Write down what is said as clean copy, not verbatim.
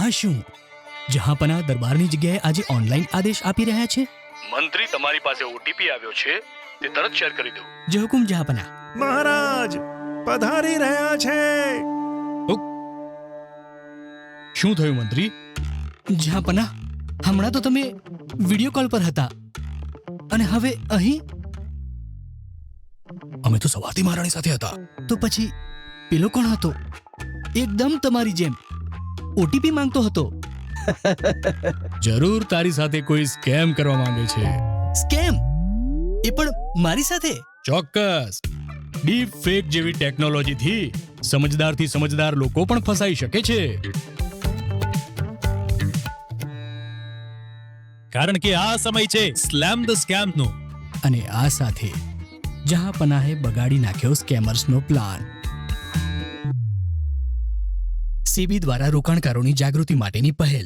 આ શું જહાંપના દરબારની જગ્યાએ આજે ઓનલાઈન આદેશ આપી રહ્યા છે? મંત્રી, તમારી પાસે ઓટીપી આવ્યો છે, તે તરત શેર કરી દો. જે હુકુમ જહાંપના. મહારાજ પધારી રહ્યા છે. શું થયું મંત્રી? જહાંપના, હમણાં તો તમે વિડિયો કોલ પર હતા અને હવે અહીં? અમે તો સવારથી મહારાણી સાથે હતા. તો પછી પેલો કોણ હતો? એકદમ તમારી જેમ ઓટીપી માંગતો હતો. જરૂર તારી સાથે કોઈ સ્કેમ કરવા માંગે છે. સ્કેમ? એ પણ મારી સાથે? ચોક્કસ. ડીપ ફેક જેવી ટેકનોલોજીથી સમજદારથી સમજદાર લોકો પણ ફસાઈ શકે છે. કારણ કે આ સમય છે સ્લેમ ધ સ્કેમનો. અને આ સાથે જહાંપનાહે બગાડી નાખ્યો સ્કેમર્સનો પ્લાન. સેબી દ્વારા રોકાણકારોની જાગૃતિ માટેની પહેલ.